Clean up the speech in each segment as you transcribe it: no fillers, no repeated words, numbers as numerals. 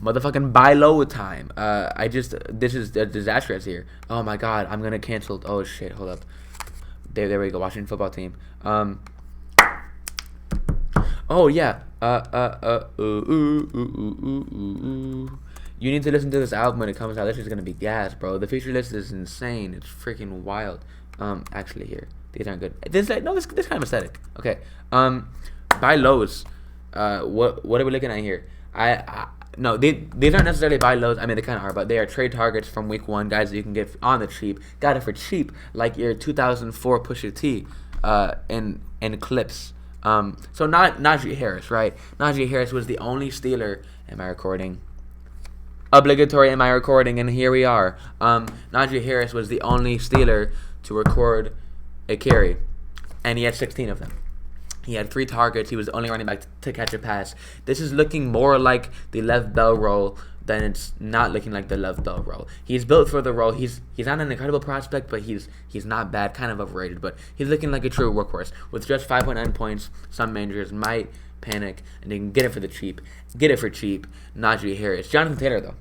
Motherfucking buy low time. This is disastrous here. Oh my god, I'm gonna cancel. Oh shit, hold up. There we go. Washington football team. Oh yeah. You need to listen to this album when it comes out. This is gonna be gas, bro. The feature list is insane. It's freaking wild. Actually here, these aren't good. This kind of aesthetic. Okay. Buy lows. What are we looking at here? No, these aren't necessarily buy lows. I mean, they kind of are, but they are trade targets from week 1, guys that you can get on the cheap. Got it for cheap, like your 2004 Pusha T, in clips. So not Najee Harris, right? Najee Harris was the only Steeler. Am I recording? Obligatory. Am I recording? And here we are. Najee Harris was the only Steeler to record a carry, and he had 16 of them. He had 3 targets. He was the only running back to catch a pass. This is looking more like the Lev Bell role than it's not looking like the Lev Bell role. He's built for the role. He's not an incredible prospect, but he's not bad. Kind of overrated, but he's looking like a true workhorse with just 5.9 points. Some managers might panic, and they can get it for the cheap. Get it for cheap. Najee Harris. Jonathan Taylor though,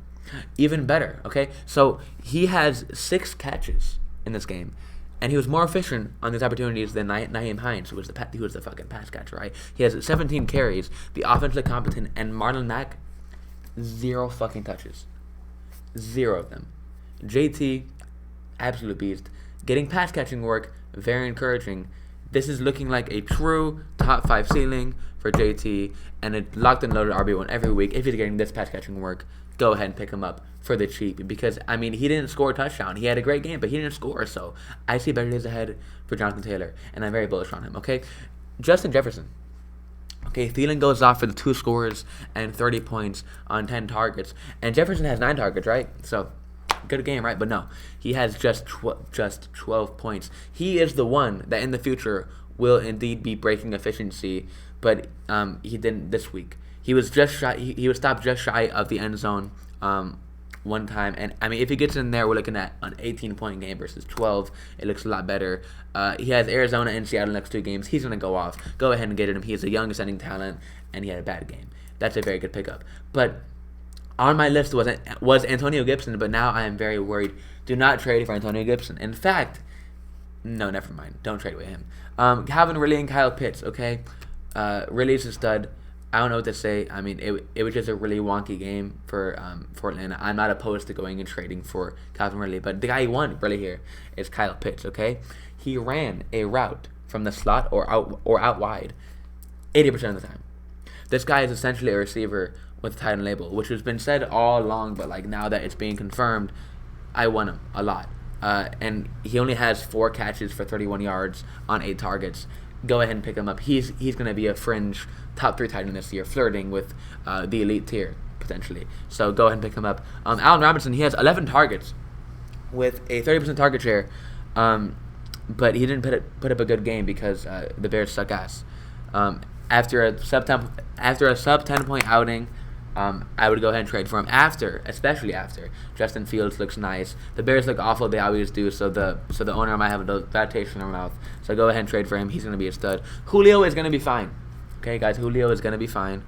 even better. Okay, so he has 6 catches in this game. And he was more efficient on these opportunities than Nyheim Hines, who was the fucking pass catcher, right? He has 17 carries, the offensively competent, and Marlon Mack, 0 fucking touches. 0 of them. JT, absolute beast. Getting pass catching work, very encouraging. This is looking like a true top 5 ceiling for JT, and a locked and loaded RB1 every week. If he's getting this pass catching work, go ahead and pick him up for the cheap, because I mean, he didn't score a touchdown. He had a great game, but he didn't score. So I see better days ahead for Jonathan Taylor, and I'm very bullish on him. Okay, Justin Jefferson. Okay, Thielen goes off for the 2 scores and 30 points on 10 targets, and Jefferson has 9 targets, right? So good game, right? But no, he has just 12 points. He is the one that in the future will indeed be breaking efficiency, but he didn't this week. He was just shy. He was stopped just shy of the end zone one time, and I mean, if he gets in there, we're looking at an 18-point game versus 12. It looks a lot better. He has Arizona and Seattle next 2 games. He's gonna go off. Go ahead and get him. He's a young ascending talent, and he had a bad game. That's a very good pickup. But on my list was Antonio Gibson, but now I am very worried. Do not trade for Antonio Gibson. In fact, no, never mind. Don't trade with him. Calvin Ridley and Kyle Pitts. Okay, Ridley's a stud. I don't know what to say. I mean, it was just a really wonky game for Atlanta. I'm not opposed to going and trading for Calvin Ridley, but the guy who won really here is Kyle Pitts. Okay, he ran a route from the slot or out wide 80% of the time. This guy is essentially a receiver with a tight end label, which has been said all along, but like now that it's being confirmed, I want him a lot. And he only has 4 catches for 31 yards on 8 targets. Go ahead and pick him up. He's going to be a fringe top 3 tight end this year, flirting with the elite tier potentially. So go ahead and pick him up. Allen Robinson, he has 11 targets with a 30% target share, but he didn't put up a good game because the Bears suck ass. After a sub 10 point outing, I would go ahead and trade for him especially after Justin Fields looks nice. The Bears look awful, they always do. So the owner might have a bad taste in their mouth. So go ahead and trade for him. He's gonna be a stud. Julio is gonna be fine. Okay, guys, Julio is gonna be fine.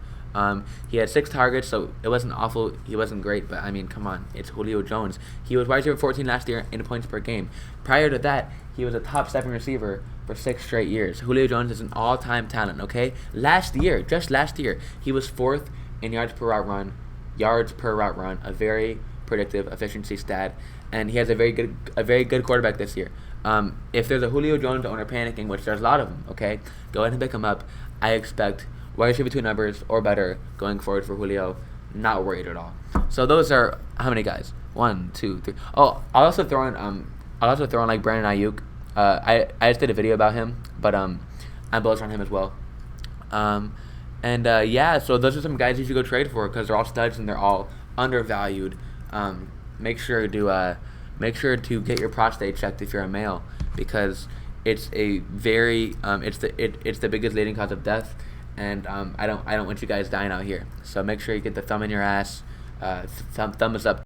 He had 6 targets, so it wasn't awful. He wasn't great, but I mean, come on, it's Julio Jones. He was wide receiver 14 last year in points per game. Prior to that, he was a top 7 receiver for 6 straight years. Julio Jones is an all-time talent. Okay, just last year, he was 4th in yards per route run, a very predictive efficiency stat, and he has a very good quarterback this year. If there's a Julio Jones owner panicking, which there's a lot of them, okay, go ahead and pick him up. I expect wide receiver 2 numbers or better going forward for Julio. Not worried at all. So those are how many guys? 1, 2, 3. Oh, I'll also throw in like Brandon Ayuk. I just did a video about him, but I'm bullish on him as well. Yeah, so those are some guys you should go trade for because they're all studs and they're all undervalued. Make sure to get your prostate checked if you're a male, because it's a very it's the biggest leading cause of death, and I don't want you guys dying out here. So make sure you get the thumb in your ass, thumbs up.